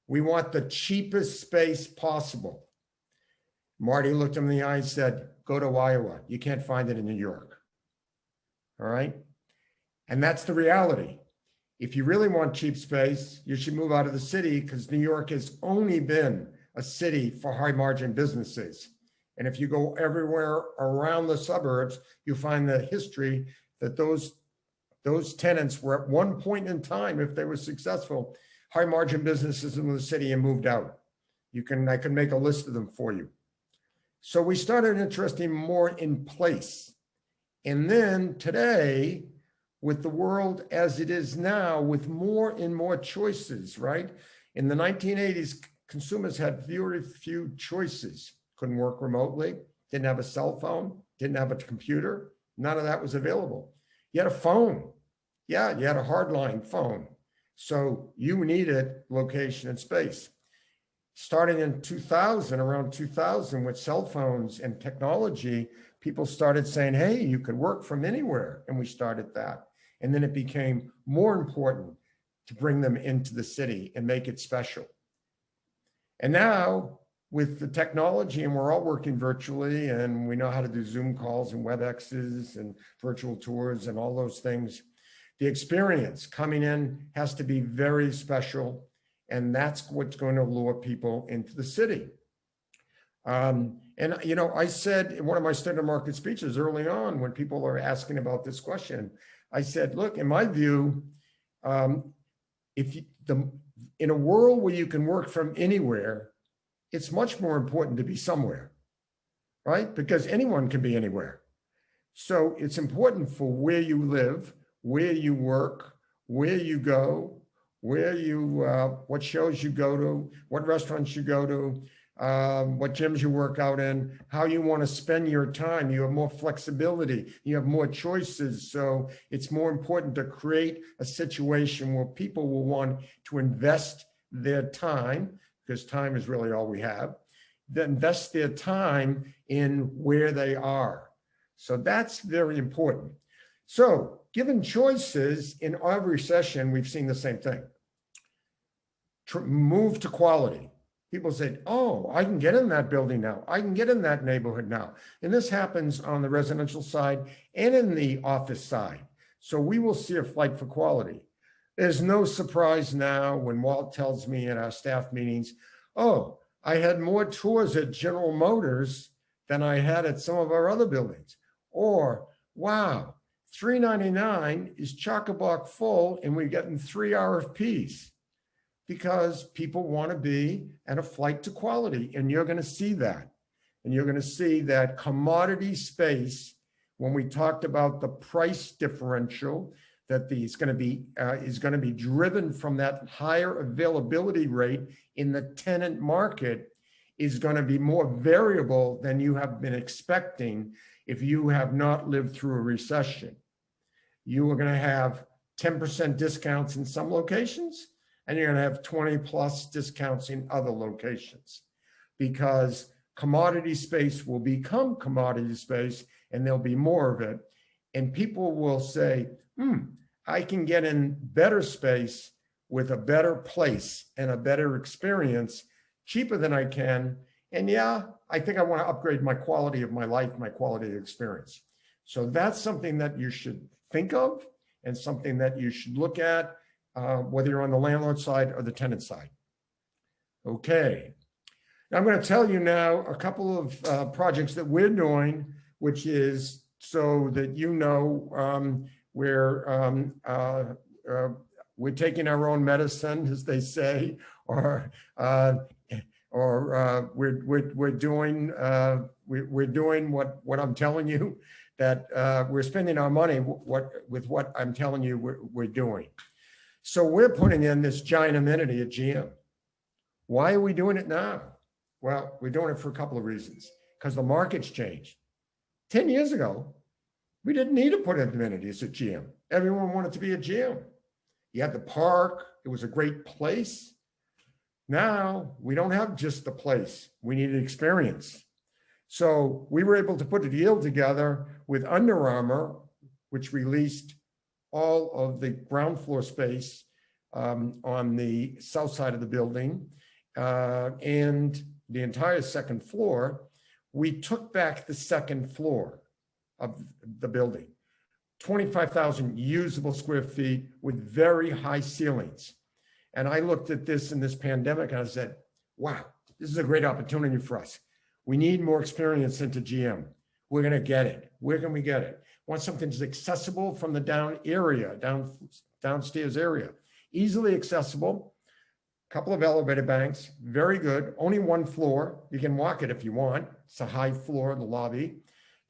We want the cheapest space possible. Marty looked him in the eye and said, go to Iowa. You can't find it in New York. All right. And that's the reality. If you really want cheap space, you should move out of the city, because New York has only been a city for high margin businesses. And if you go everywhere around the suburbs, you find the history that those tenants were at one point in time, if they were successful, high margin businesses in the city and moved out. I can make a list of them for you. So we started interesting more in place. And then today, with the world as it is now, with more and more choices, right? In the 1980s, consumers had very few choices. Couldn't work remotely, didn't have a cell phone, didn't have a computer. None of that was available. You had a phone. Yeah, you had a hardline phone. So you needed location and space. Starting in 2000, around 2000, with cell phones and technology, people started saying, hey, you could work from anywhere. And we started that. And then it became more important to bring them into the city and make it special. And now with the technology, and we're all working virtually, and we know how to do Zoom calls and WebExes and virtual tours and all those things, the experience coming in has to be very special. And that's what's going to lure people into the city. I said in one of my standard market speeches early on, when people are asking about this question, I said, look, in my view, in a world where you can work from anywhere, it's much more important to be somewhere, right? Because anyone can be anywhere. So it's important for where you live, where you work, where you go, what shows you go to, what restaurants you go to, what gyms you work out in, how you want to spend your time. You have more flexibility, you have more choices. So it's more important to create a situation where people will want to invest their time, because time is really all we have, then invest their time in where they are. So that's very important. So given choices in every session, we've seen the same thing. Move to quality. People say, oh, I can get in that building now. I can get in that neighborhood now. And this happens on the residential side and in the office side. So we will see a flight for quality. There's no surprise now when Walt tells me in our staff meetings, oh, I had more tours at General Motors than I had at some of our other buildings. Or, wow, 399 is chock-a-block full and we're getting 3 RFPs, because people want to be at a flight to quality. And you're going to see that. And you're going to see that commodity space, when we talked about the price differential, that is going to be driven from that higher availability rate in the tenant market, is going to be more variable than you have been expecting if you have not lived through a recession. You are going to have 10% discounts in some locations, and you're going to have 20+ discounts in other locations, because commodity space will become commodity space and there'll be more of it. And people will say, I can get in better space with a better place and a better experience cheaper than I can. And yeah, I think I want to upgrade my quality of my life, my quality of experience. So that's something that you should think of and something that you should look at, whether you're on the landlord side or the tenant side. Okay. Now I'm going to tell you now a couple of projects that we're doing, which is so that you know we're taking our own medicine, as they say, or or we're doing what I'm telling you, that we're spending our money with what I'm telling you we're doing. So we're putting in this giant amenity at GM. Why are we doing it now? Well, we're doing it for a couple of reasons. Because the market's changed. 10 years ago, we didn't need to put in amenities at GM. Everyone wanted to be at GM. You had the park. It was a great place. Now we don't have just the place. We need an experience. So we were able to put a deal together with Under Armour, which released all of the ground floor space on the south side of the building and the entire second floor. We took back the second floor of the building, 25,000 usable square feet with very high ceilings. And I looked at this in this pandemic and I said, wow, this is a great opportunity for us. We need more experience into GM. We're going to get it. Where can we get it? Want something that's accessible from the downstairs area, easily accessible. Couple of elevator banks, very good. Only one floor. You can walk it if you want. It's a high floor in the lobby.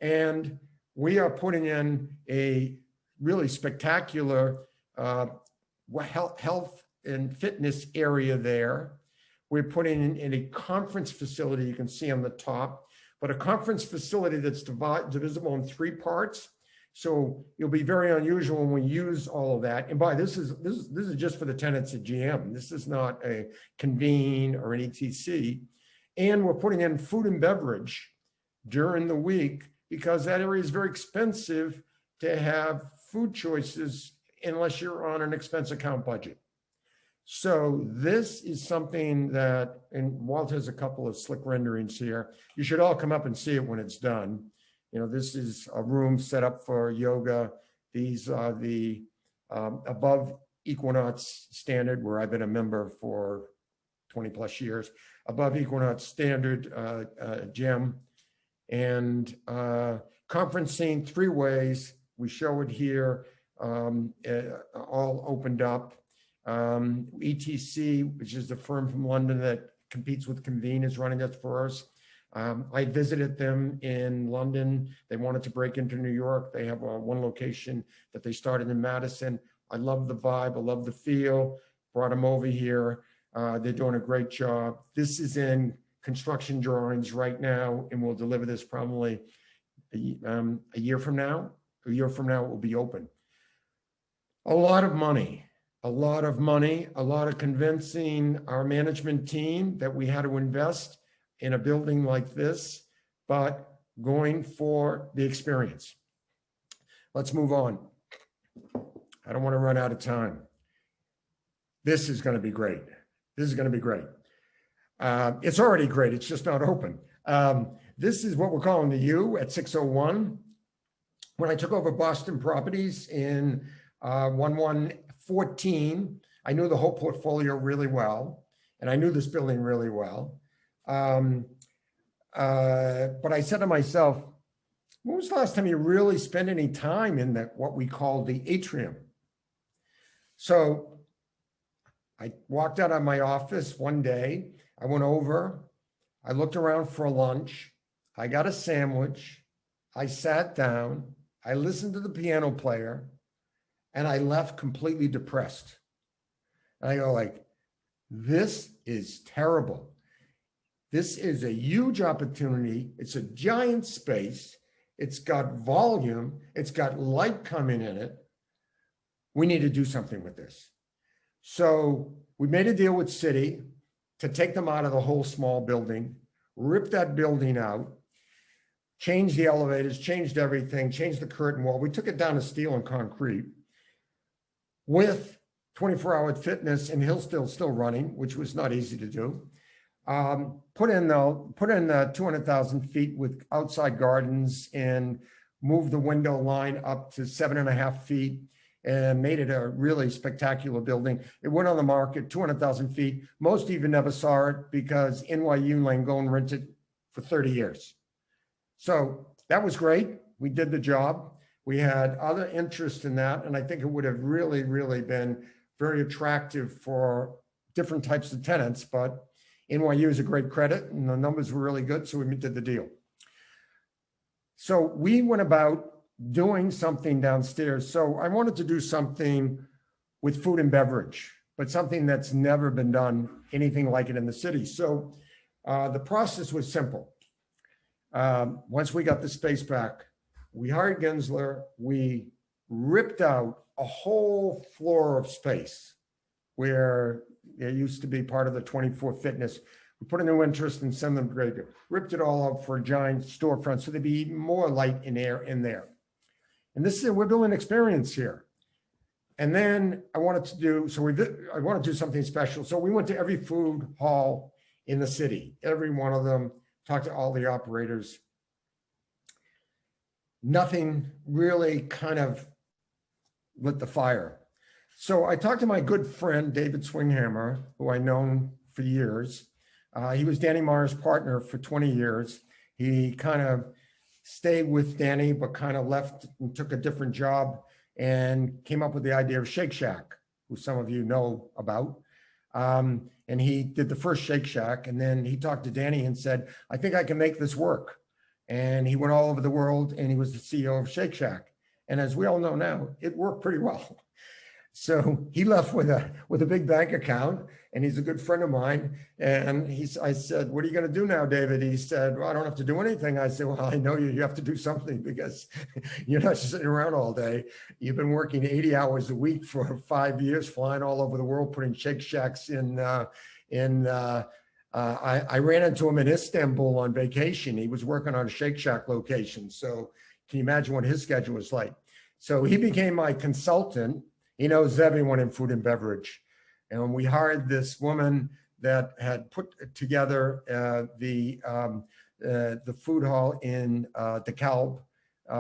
And we are putting in a really spectacular health and fitness area there. We're putting in a conference facility you can see on the top, but a conference facility that's divisible in 3 parts. So it'll be very unusual when we use all of that. And this is just for the tenants at GM. This is not a convene or an ETC. And we're putting in food and beverage during the week because that area is very expensive to have food choices unless you're on an expense account budget. So this is something that, and Walt has a couple of slick renderings here. You should all come up and see it when it's done. You know, this is a room set up for yoga. These are the above Equinox standard, where I've been a member for 20 plus years, above Equinox standard gym. And conferencing 3 ways. We show it here, all opened up. ETC, which is the firm from London that competes with Convene, is running that for us. I visited them in London. They wanted to break into New York. They have one location that they started in Madison. I love the vibe. I love the feel. Brought them over here. They're doing a great job. This is in construction drawings right now, and we'll deliver this probably a year from now. A year from now, it will be open. A lot of money. A lot of convincing our management team that we had to invest in a building like this, but going for the experience. Let's move on. I don't want to run out of time. This is going to be great. This is going to be great. It's already great. It's just not open. This is what we're calling the U at 601. When I took over Boston Properties in 1114, I knew the whole portfolio really well, and I knew this building really well. But I said to myself, when was the last time you really spent any time in what we call the atrium? So I walked out of my office one day. I went over, I looked around for lunch. I got a sandwich. I sat down. I listened to the piano player, and I left completely depressed. And I go like, this is terrible. This is a huge opportunity. It's a giant space. It's got volume. It's got light coming in it. We need to do something with this. So we made a deal with Citi to take them out of the whole small building, rip that building out, changed the elevators, changed everything, changed the curtain wall. We took it down to steel and concrete with 24-hour fitness and Hillsdale still running, which was not easy to do. Put in the 200,000 feet with outside gardens and moved the window line up to 7.5 feet and made it a really spectacular building. It went on the market, 200,000 feet. Most even never saw it because NYU Langone rented for 30 years. So that was great. We did the job. We had other interest in that. And I think it would have really, really been very attractive for different types of tenants. But NYU is a great credit and the numbers were really good, so we did the deal. So we went about doing something downstairs. So I wanted to do something with food and beverage, but something that's never been done, anything like it in the city. So the process was simple. Once we got the space back, we hired Gensler, we ripped out a whole floor of space where it used to be part of the 24 Fitness. We put a new interest in Seventh Grade, ripped it all up for a giant storefront so there'd be more light and air in there. And this is, we're building experience here. And then I wanted to do, I want to do something special. So we went to every food hall in the city, every one of them, talked to all the operators. Nothing really kind of lit the fire. So I talked to my good friend, David Swinghammer, who I've known for years. He was Danny Marr's partner for 20 years. He kind of stayed with Danny, but kind of left and took a different job and came up with the idea of Shake Shack, who some of you know about. And he did the first Shake Shack, and then he talked to Danny and said, I think I can make this work. And he went all over the world and he was the CEO of Shake Shack. And as we all know now, it worked pretty well. So he left with a big bank account, and he's a good friend of mine. And I said, what are you going to do now, David? He said, well, I don't have to do anything. I said, well, I know you have to do something because you're not just sitting around all day. You've been working 80 hours a week for 5 years, flying all over the world, putting Shake Shacks I ran into him in Istanbul on vacation. He was working on a Shake Shack location. So can you imagine what his schedule was like? So he became my consultant. He knows everyone in food and beverage. And we hired this woman that had put together the food hall in DeKalb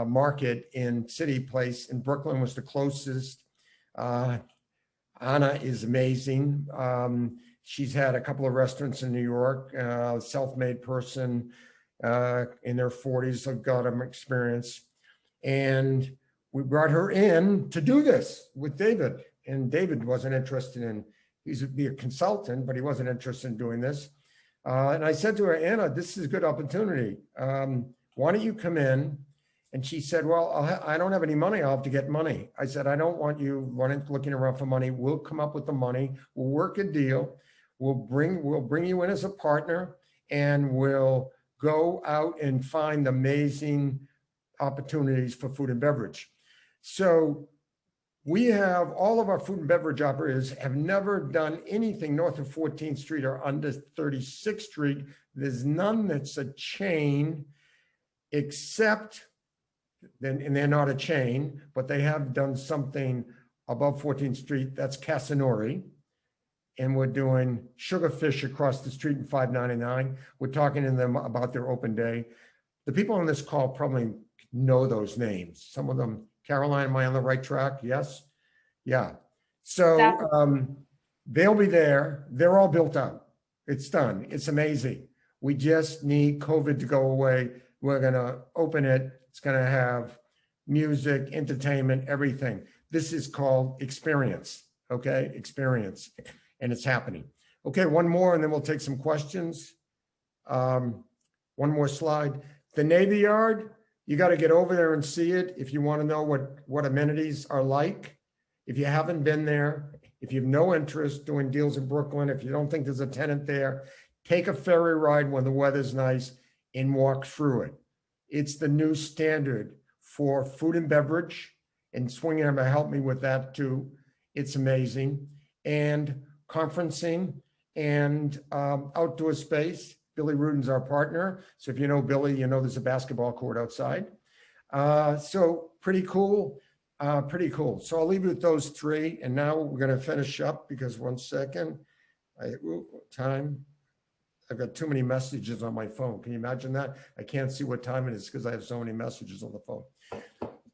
Market in City Place in Brooklyn was the closest. Anna is amazing. She's had a couple of restaurants in New York, self-made person in their 40s, got them experience. And we brought her in to do this with David. And David wasn't interested in, he's be a consultant, but he wasn't interested in doing this. And I said to her, Anna, this is a good opportunity. Why don't you come in? And she said, well, I don't have any money. I'll have to get money. I said, I don't want you looking around for money. We'll come up with the money. We'll work a deal. We'll bring you in as a partner, and we'll go out and find amazing opportunities for food and beverage. So we have all of our food and beverage operators have never done anything north of 14th Street or under 36th Street. There's none that's a chain except, and they're not a chain, but they have done something above 14th Street. That's Casanori. And we're doing Sugarfish across the street in 599. We're talking to them about their open day. The people on this call probably know those names. Some of them, Caroline, am I on the right track? Yes? Yeah. So they'll be there. They're all built out. It's done. It's amazing. We just need COVID to go away. We're going to open it. It's going to have music, entertainment, everything. This is called experience. Okay? Experience. And it's happening. Okay, one more and then we'll take some questions. One more slide. The Navy Yard, you got to get over there and see it if you want to know what amenities are like. If you haven't been there, if you have no interest doing deals in Brooklyn, if you don't think there's a tenant there, take a ferry ride when the weather's nice and walk through it. It's the new standard for food and beverage, and Swingham helped me with that too. It's amazing. And conferencing and outdoor space. Billy Rudin's our partner. So if you know Billy, you know there's a basketball court outside. So pretty cool, pretty cool. So I'll leave you with those three. And now we're going to finish up because one second, time. I've got too many messages on my phone. Can you imagine that? I can't see what time it is because I have so many messages on the phone.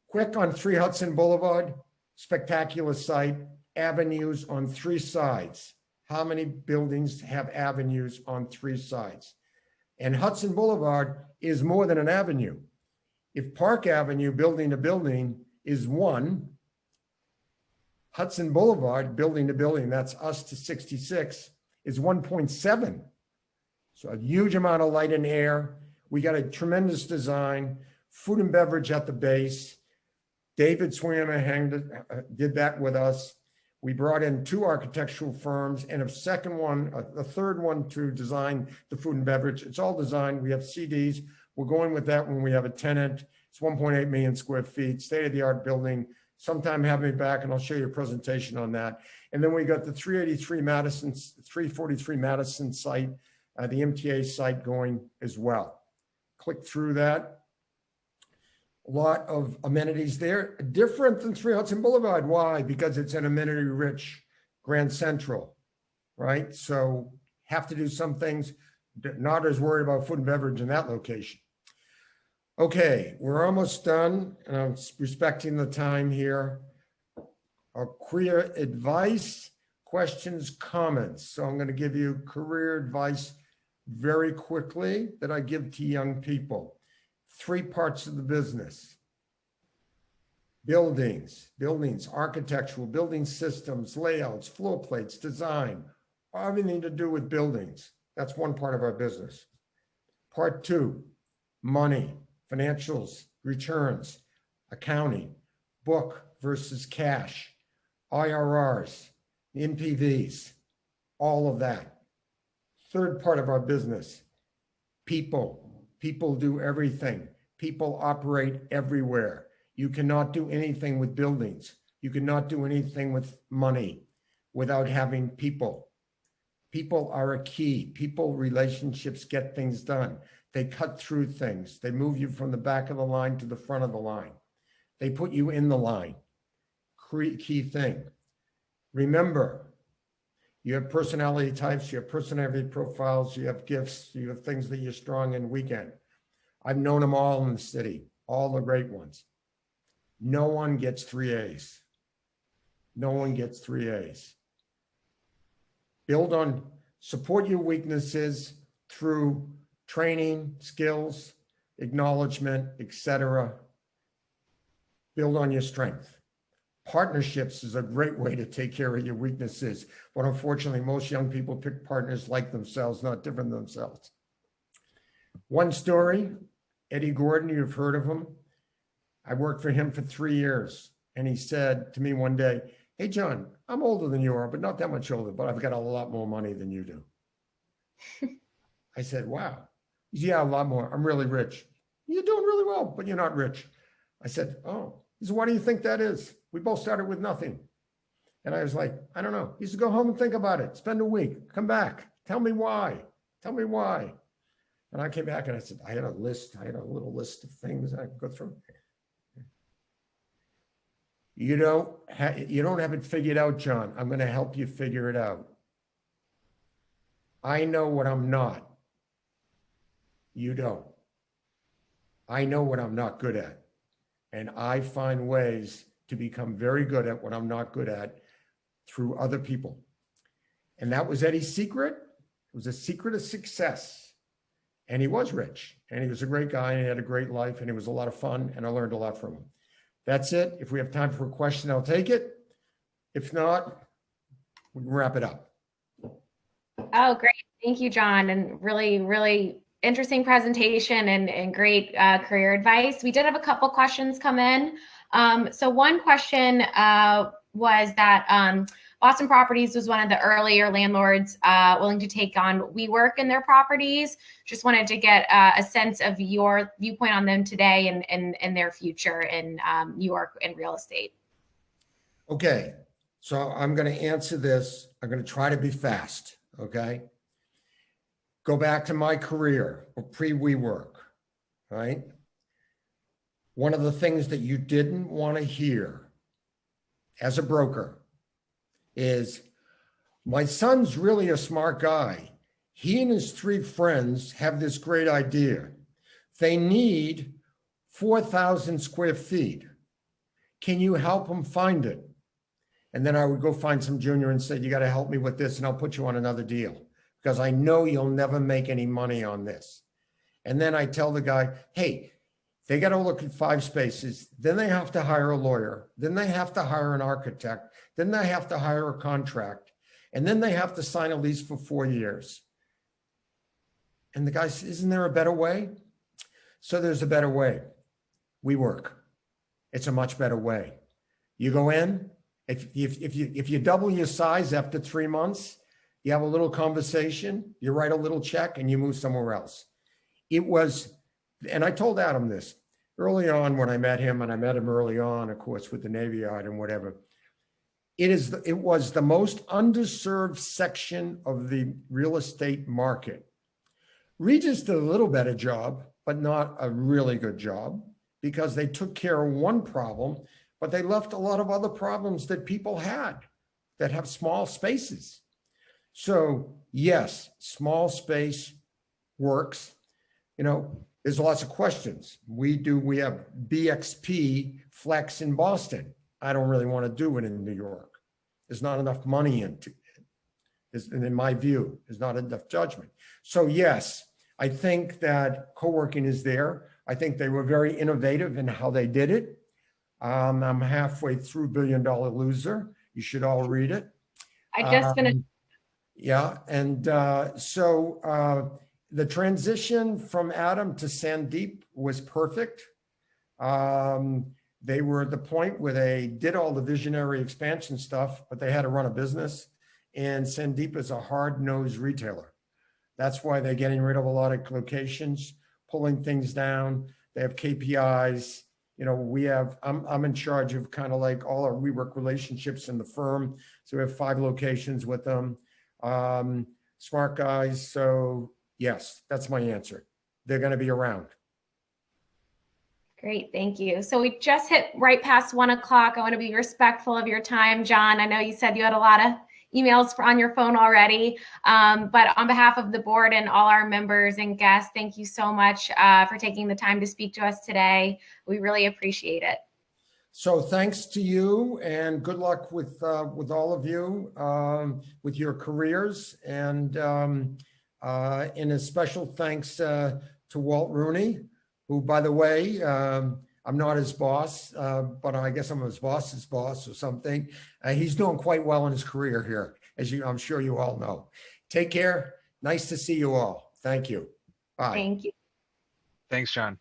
Quick on 3 Hudson Boulevard, spectacular site. Avenues on 3 sides. How many buildings have avenues on 3 sides? And Hudson Boulevard is more than an avenue. If Park Avenue, building to building, is 1, Hudson Boulevard, building to building, that's us to 66, is 1.7. So a huge amount of light and air. We got a tremendous design, food and beverage at the base. David Swayama did that with us. We brought in 2 architectural firms and a third one to design the food and beverage. It's all designed. We have CDs. We're going with that when we have a tenant. It's 1.8 million square feet, state-of-the-art building. Sometime have me back and I'll show you a presentation on that. And then we got the 343 Madison site, the MTA site going as well. Click through that. A lot of amenities there, different than 3 Hudson Boulevard. Why? Because it's an amenity-rich Grand Central, right? So have to do some things, not as worried about food and beverage in that location. Okay, we're almost done, and I'm respecting the time here. Our career advice, questions, comments. So I'm going to give you career advice very quickly that I give to young people. 3 parts of the business: buildings, architectural, building systems, layouts, floor plates, design, everything to do with buildings. That's one part of our business. Part 2, money, financials, returns, accounting, book versus cash, IRRs, NPVs, all of that. Third part of our business, people. People do everything. People operate everywhere. You cannot do anything with buildings. You cannot do anything with money without having people. People are a key. People relationships get things done. They cut through things. They move you from the back of the line to the front of the line. They put you in the line. Key thing. Remember, you have personality types, you have personality profiles, you have gifts, you have things that you're strong in weekend. I've known them all in the city, all the great ones. No one gets 3 A's. No one gets 3 A's. Support your weaknesses through training, skills, acknowledgement, etc. Build on your strength. Partnerships is a great way to take care of your weaknesses, but unfortunately, most young people pick partners like themselves, not different than themselves. One story, Eddie Gordon, you've heard of him. I worked for him for 3 years, and he said to me one day, "Hey, John, I'm older than you are, but not that much older, but I've got a lot more money than you do." I said, "Wow." He said, "Yeah, a lot more. I'm really rich." "You're doing really well, but you're not rich." I said, "Oh." He said, "Why do you think that is? We both started with nothing." And I was like, "I don't know." He said, "Go home and think about it. Spend a week. Come back. Tell me why. Tell me why." And I came back and I said, I had a little list of things I could go through. You don't have it figured out, John. I'm going to help you figure it out. I know what I'm not. You don't. I know what I'm not good at. And I find ways to become very good at what I'm not good at through other people. And that was Eddie's secret. It was a secret of success. And he was rich, and he was a great guy, and he had a great life, and it was a lot of fun, and I learned a lot from him. That's it. If we have time for a question, I'll take it. If not, we can wrap it up. Oh, great. Thank you, John. And really, really interesting presentation and great career advice. We did have a couple questions come in. So one question was that Boston Properties was one of the earlier landlords willing to take on WeWork in their properties. Just wanted to get a sense of your viewpoint on them today and their future in New York and real estate. Okay, so I'm going to answer this. I'm going to try to be fast, okay? Go back to my career, pre-WeWork, right? One of the things that you didn't want to hear as a broker is, my son's really a smart guy. He and his 3 friends have this great idea. They need 4,000 square feet. Can you help them find it? And then I would go find some junior and say, you got to help me with this and I'll put you on another deal because I know you'll never make any money on this. And then I tell the guy, hey, they got to look at 5 spaces. Then they have to hire a lawyer. Then they have to hire an architect. Then they have to hire a contract. And then they have to sign a lease for 4 years. And the guy says, isn't there a better way? So there's a better way. We work. It's a much better way. You go in, if you double your size after 3 months, you have a little conversation, you write a little check, and you move somewhere else. It was, and I told Adam this early on when I met him, and I met him early on, of course, with the Navy Yard and whatever. It was the most underserved section of the real estate market. Regis did a little better job, but not a really good job, because they took care of one problem, but they left a lot of other problems that people had that have small spaces. So yes, small space works. You know, there's lots of questions. We have BXP Flex in Boston. I don't really want to do it in New York. There's not enough money into it. And in my view, there's not enough judgment. So yes, I think that co-working is there. I think they were very innovative in how they did it. I'm halfway through Billion Dollar Loser. You should all read it. I just finished. Yeah, and so the transition from Adam to Sandeep was perfect. They were at the point where they did all the visionary expansion stuff, but they had to run a business. And Sandeep is a hard-nosed retailer. That's why they're getting rid of a lot of locations, pulling things down. They have KPIs. You know, I'm in charge of kind of like all our WeWork relationships in the firm. So we have 5 locations with them. Smart guys. So yes, that's my answer. They're going to be around. Great, thank you. So we just hit right past 1 o'clock. I want to be respectful of your time, John. I know you said you had a lot of emails on your phone already, but on behalf of the board and all our members and guests, thank you so much for taking the time to speak to us today. We really appreciate it. So thanks to you, and good luck with all of you with your careers, and a special thanks to Walt Rooney, who, by the way, I'm not his boss, but I guess I'm his boss's boss or something. He's doing quite well in his career here, as I'm sure you all know. Take care. Nice to see you all. Thank you. Bye. Thank you. Thanks, John.